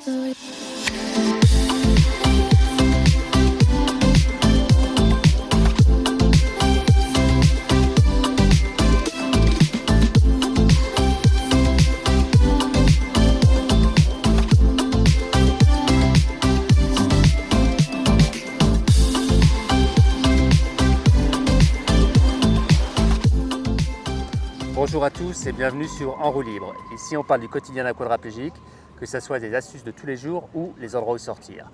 Bonjour à tous et bienvenue sur En roue libre. Ici on parle du quotidien d'un quadraplégique, que ce soit des astuces de tous les jours ou les endroits où sortir.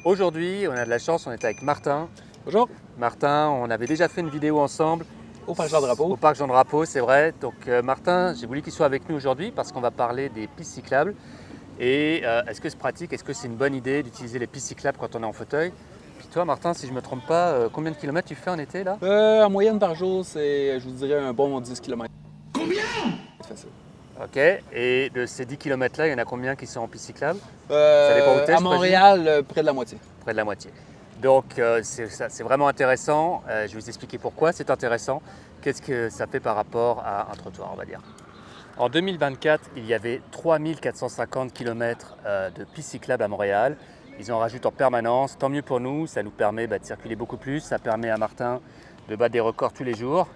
Aujourd'hui on a de la chance, on est avec Martin. Bonjour. Martin, on avait déjà fait une vidéo ensemble. Au Parc Jean-Drapeau. Au Parc Jean-Drapeau, c'est vrai. Donc Martin, j'ai voulu qu'il soit avec nous aujourd'hui parce qu'on va parler des pistes cyclables. Et est-ce que c'est pratique, est-ce que c'est une bonne idée d'utiliser les pistes cyclables quand on est en fauteuil? Puis toi Martin, si je ne me trompe pas, combien de kilomètres tu fais en été là? En moyenne par jour, c'est, je vous dirais, un bon 10 km. Combien? C'est facile. Ok, et de ces 10 km là, il y en a combien qui sont en piste cyclable? Ça dépend où t'es, à Montréal, près de la moitié. Près de la moitié. Donc c'est vraiment intéressant. Je vais vous expliquer pourquoi c'est intéressant. Qu'est-ce que ça fait par rapport à un trottoir, on va dire. En 2024, il y avait 3450 km de pistes cyclables à Montréal. Ils en rajoutent en permanence. Tant mieux pour nous, ça nous permet de circuler beaucoup plus. Ça permet à Martin de battre des records tous les jours.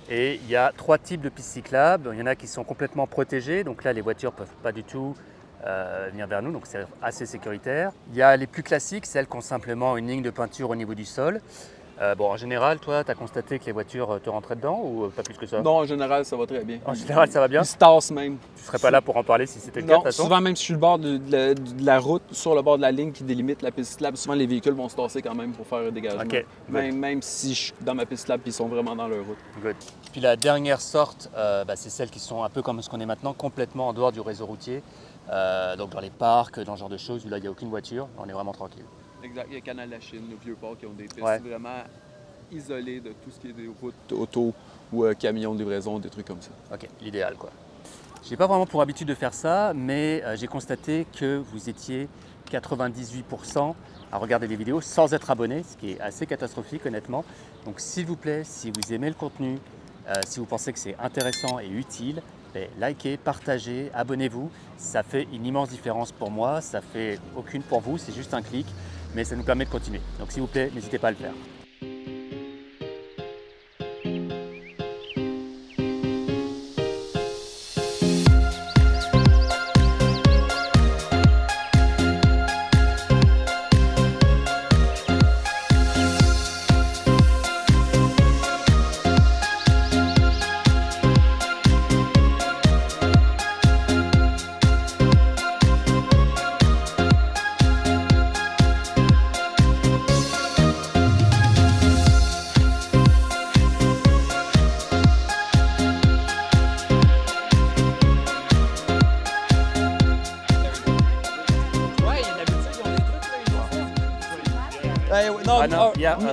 Et il y a 3 types de pistes cyclables. Il y en a qui sont complètement protégées. Donc là, les voitures ne peuvent pas du tout venir vers nous. Donc c'est assez sécuritaire. Il y a les plus classiques, celles qui ont simplement une ligne de peinture au niveau du sol. En général, toi, tu as constaté que les voitures te rentraient dedans ou pas plus que ça? Non, en général, ça va très bien. En général, ça va bien? Ils se tassent même. Tu ne serais pas là pour en parler si c'était le cas, Non, de toute façon? souvent même si je suis le bord de la route, sur le bord de la ligne qui délimite la piste cyclable, souvent les véhicules vont se tasser quand même pour faire un dégagement. Okay, même si je suis dans ma piste cyclable et ils sont vraiment dans leur route. Good. Puis la dernière sorte, c'est celles qui sont un peu comme ce qu'on est maintenant, complètement en dehors du réseau routier. Donc dans les parcs, dans ce genre de choses où là, il n'y a aucune voiture, on est vraiment tranquille. Exact. Il y a Canal La Chine, le Vieux-Port qui ont des pistes vraiment isolées de tout ce qui est des routes auto ou camions de livraison, des trucs comme ça. Ok, l'idéal quoi. Je n'ai pas vraiment pour habitude de faire ça, mais j'ai constaté que vous étiez 98% à regarder des vidéos sans être abonné, ce qui est assez catastrophique honnêtement. Donc s'il vous plaît, si vous aimez le contenu, si vous pensez que c'est intéressant et utile, likez, partagez, abonnez-vous. Ça fait une immense différence pour moi, ça fait aucune pour vous, c'est juste un clic, mais ça nous permet de continuer. Donc s'il vous plaît, n'hésitez pas à le faire.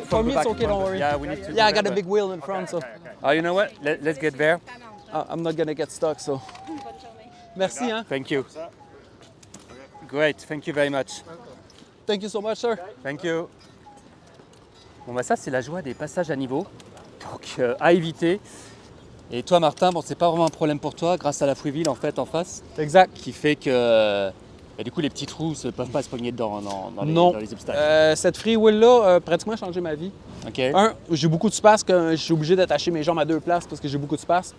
For me, it's okay, don't worry. Yeah, we need to. Yeah, I got a big wheel in front, so. You know what? Let's get there. I'm not gonna get stuck, so. Merci, hein. Thank you. Great, thank you very much. Thank you so much, sir. Thank you. Bon ça c'est la joie des passages à niveau, donc à éviter. Et toi Martin, c'est pas vraiment un problème pour toi grâce à la Freewheel en fait en face. Exact. Qui fait que du coup les petits trous ne peuvent pas se pogner dedans dans les obstacles. Cette Freewheel-là a pratiquement changé ma vie. Okay. J'ai beaucoup de space, je suis obligé d'attacher mes jambes à 2 places parce que j'ai beaucoup de space.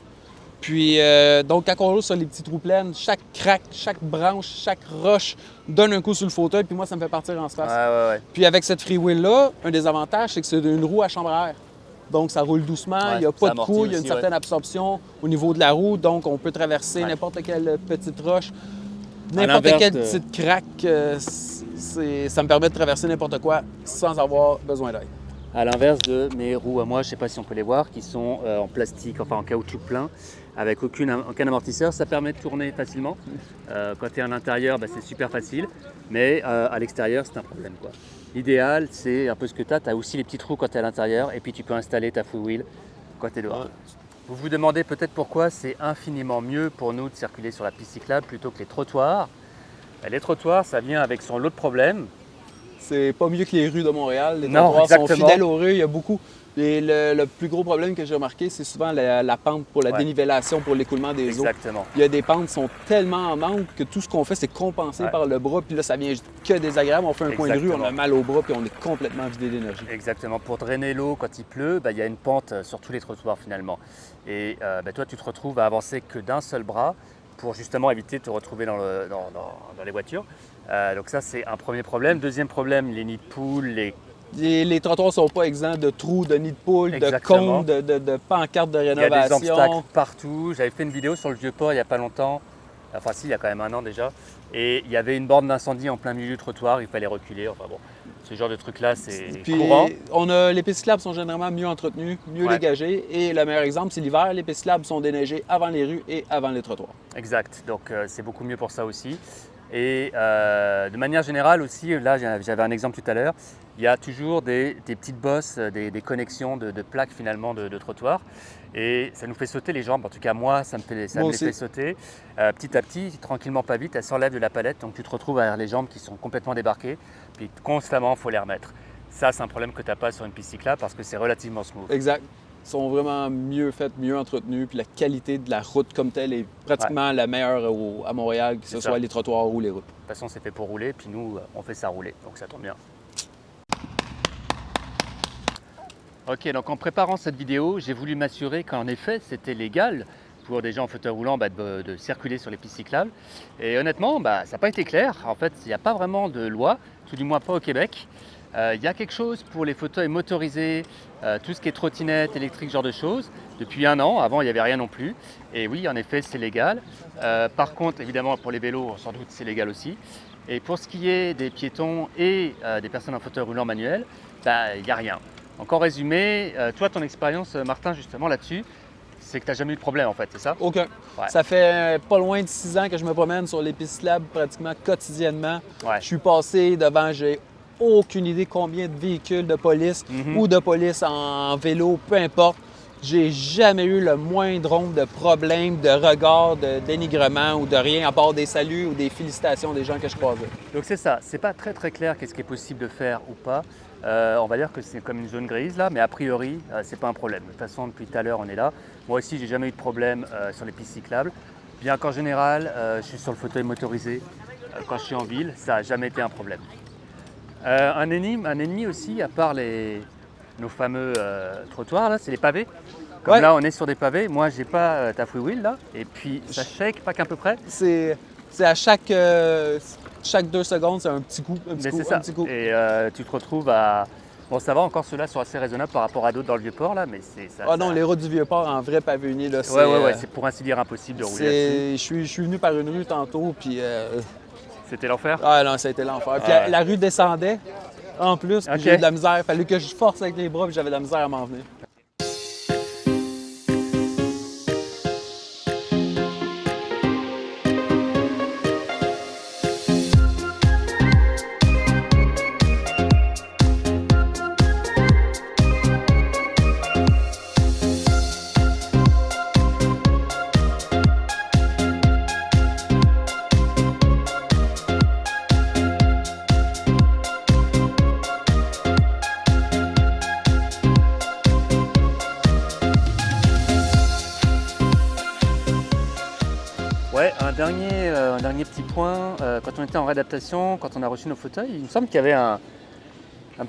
Puis, donc, quand on roule sur les petits trous pleins, chaque craque, chaque branche, chaque roche donne un coup sur le fauteuil, puis moi, ça me fait partir en space. Ouais. Puis, avec cette Freewheel-là, un des avantages, c'est que c'est une roue à chambre à air. Donc, ça roule doucement, il n'y a pas de coup, il y a une certaine absorption au niveau de la roue, donc on peut traverser n'importe quelle petite roche, n'importe quelle petite craque. Ça me permet de traverser n'importe quoi sans avoir besoin d'aide. À l'inverse de mes roues à moi, je ne sais pas si on peut les voir, qui sont en plastique, enfin en caoutchouc plein, avec aucun amortisseur. Ça permet de tourner facilement. Quand tu es à l'intérieur, c'est super facile, mais à l'extérieur, c'est un problème, quoi. L'idéal, c'est un peu ce que tu as. Tu as aussi les petits trous quand tu es à l'intérieur, et puis tu peux installer ta Freewheel quand tu es dehors. Vous vous demandez peut-être pourquoi c'est infiniment mieux pour nous de circuler sur la piste cyclable plutôt que les trottoirs. Les trottoirs, ça vient avec son lot de problèmes. C'est pas mieux que les rues de Montréal. Les Non, trottoirs sont exactement. fidèles aux rues. Il y a beaucoup. Et le plus gros problème que j'ai remarqué, c'est souvent la pente pour la dénivellation, pour l'écoulement des eaux. Exactement. Il y a des pentes qui sont tellement en manque que tout ce qu'on fait, c'est compenser par le bras. Puis là, ça vient que désagréable. On fait un coin de rue, on a mal au bras, puis on est complètement vidé d'énergie. Exactement. Pour drainer l'eau quand il pleut, il y a une pente sur tous les trottoirs finalement. Et toi, tu te retrouves à avancer que d'un seul bras pour justement éviter de te retrouver dans les voitures. Donc ça, c'est un premier problème. Deuxième problème, les nids de poules, les trottoirs ne sont pas exempts de trous, de nids de poules, de cônes, de pancartes de rénovation. Il y a des obstacles partout. J'avais fait une vidéo sur le Vieux-Port il n'y a pas longtemps. Enfin si, il y a quand même un an déjà. Et il y avait une borne d'incendie en plein milieu du trottoir. Il fallait reculer. Enfin bon, ce genre de truc-là, c'est courant. Les pistes cyclables sont généralement mieux entretenues, mieux dégagées. Et le meilleur exemple, c'est l'hiver. Les pistes cyclables sont déneigées avant les rues et avant les trottoirs. Exact. Donc c'est beaucoup mieux pour ça aussi. Et de manière générale aussi, là j'avais un exemple tout à l'heure, il y a toujours des petites bosses, des connexions de plaques finalement de trottoir. Et ça nous fait sauter les jambes, en tout cas moi ça me les fait sauter. Petit à petit, tranquillement pas vite, elles s'enlèvent de la palette, donc tu te retrouves avec les jambes qui sont complètement débarquées, puis constamment il faut les remettre. Ça c'est un problème que tu n'as pas sur une piste cyclable parce que c'est relativement smooth. Exact. Sont vraiment mieux faites, mieux entretenues, puis la qualité de la route comme telle est pratiquement la meilleure à Montréal, que ce soit les trottoirs ou les routes. De toute façon, c'est fait pour rouler, puis nous, on fait ça rouler, donc ça tombe bien. Ok, donc en préparant cette vidéo, j'ai voulu m'assurer qu'en effet, c'était légal pour des gens en fauteuil roulant de circuler sur les pistes cyclables. Et honnêtement, ça n'a pas été clair. En fait, il n'y a pas vraiment de loi, tout du moins pas au Québec. Il y a quelque chose pour les fauteuils motorisés, tout ce qui est trottinette, électrique, ce genre de choses. Depuis un an, avant il n'y avait rien non plus. Et oui, en effet, c'est légal. Par contre, évidemment, pour les vélos, sans doute, c'est légal aussi. Et pour ce qui est des piétons et des personnes en fauteuil roulant manuel, il n'y a rien. Donc en résumé, toi, ton expérience, Martin, justement là-dessus, c'est que tu n'as jamais eu de problème en fait, c'est ça? Aucun. Ouais. Ça fait pas loin de 6 ans que je me promène sur les pistes cyclables pratiquement quotidiennement. Ouais. Je suis passé devant, j'ai aucune idée combien de véhicules de police ou de police en vélo, peu importe. J'ai jamais eu le moindre nombre de problèmes, de regards, de dénigrement ou de rien, à part des saluts ou des félicitations des gens que je croisais. Donc c'est ça, c'est pas très clair qu'est-ce qui est possible de faire ou pas. On va dire que c'est comme une zone grise là, mais a priori, c'est pas un problème. De toute façon, depuis tout à l'heure, on est là. Moi aussi, j'ai jamais eu de problème sur les pistes cyclables. Bien qu'en général, je suis sur le fauteuil motorisé quand je suis en ville, ça n'a jamais été un problème. Un ennemi aussi, à part nos fameux trottoirs, là, c'est les pavés. Comme là, on est sur des pavés. Moi, j'ai pas ta free wheel là. Et puis, ça shake, pas qu'à peu près. C'est à chaque 2 secondes, c'est un petit coup. Un petit coup. Et tu te retrouves à... Bon, ça va, encore ceux-là sont assez raisonnables par rapport à d'autres dans le Vieux-Port, là, mais c'est ça. Ah non, les routes du Vieux-Port en vrai pavé uni, là, c'est... Ouais, c'est pour ainsi dire impossible de rouler là-dessus. Je suis venu par une rue tantôt, puis... C'était l'enfer? Ah non, ça a été l'enfer. Puis la rue descendait, en plus, puis j'ai eu de la misère. Il fallait que je force avec les bras, puis j'avais de la misère à m'en venir. Ouais, un dernier petit point. Quand on était en réadaptation, quand on a reçu nos fauteuils, il me semble qu'il y avait un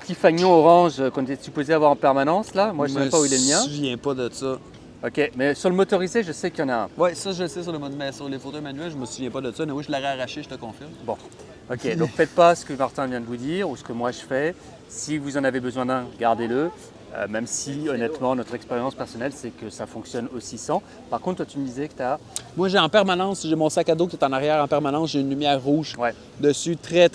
petit fanion orange qu'on était supposé avoir en permanence là. Moi, je ne sais même pas où il est le mien. Je me souviens pas de ça. Ok, mais sur le motorisé, je sais qu'il y en a un. Oui, ça je le sais mais sur les fauteuils manuels, je me souviens pas de ça. Mais oui, je l'aurais arraché, je te confirme. Bon, ok, donc faites pas ce que Martin vient de vous dire ou ce que moi je fais. Si vous en avez besoin d'un, gardez-le. Même si, honnêtement, notre expérience personnelle, c'est que ça fonctionne aussi sans. Par contre, toi, tu me disais que tu as... Moi, j'ai en permanence, j'ai mon sac à dos qui est en arrière en permanence. J'ai une lumière rouge dessus, très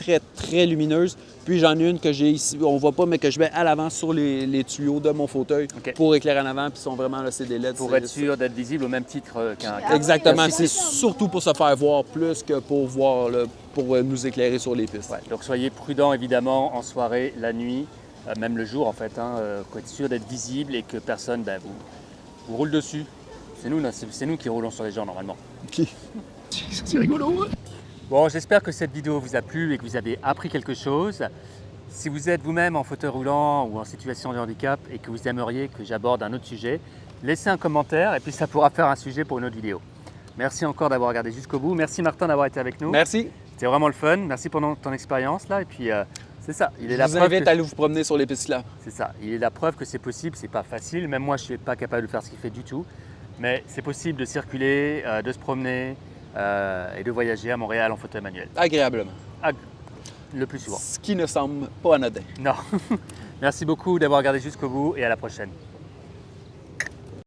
lumineuse. Puis, j'en ai une que j'ai ici, on voit pas, mais que je mets à l'avant sur les tuyaux de mon fauteuil pour éclairer en avant. Puis, ils sont vraiment là, c'est des LED. Pour être sûr d'être visible au même titre qu'un... Exactement. C'est surtout pour se faire voir plus que pour voir, pour nous éclairer sur les pistes. Ouais. Donc, soyez prudents, évidemment, en soirée, la nuit. Même le jour en fait, pour être sûr d'être visible et que personne vous roule dessus. C'est nous qui roulons sur les gens normalement. Okay. C'est rigolo. Bon, j'espère que cette vidéo vous a plu et que vous avez appris quelque chose. Si vous êtes vous-même en fauteuil roulant ou en situation de handicap et que vous aimeriez que j'aborde un autre sujet, laissez un commentaire et puis ça pourra faire un sujet pour une autre vidéo. Merci encore d'avoir regardé jusqu'au bout. Merci Martin d'avoir été avec nous. Merci. C'était vraiment le fun. Merci pour ton expérience là. Et puis c'est ça. Je vous invite à aller vous promener sur les pistes là. C'est ça. Il est la preuve que c'est possible. C'est pas facile. Même moi, je suis pas capable de faire ce qu'il fait du tout. Mais c'est possible de circuler, de se promener et de voyager à Montréal en fauteuil manuel. Agréablement. Le plus souvent. Ce qui ne semble pas anodin. Non. Merci beaucoup d'avoir regardé jusqu'au bout et à la prochaine.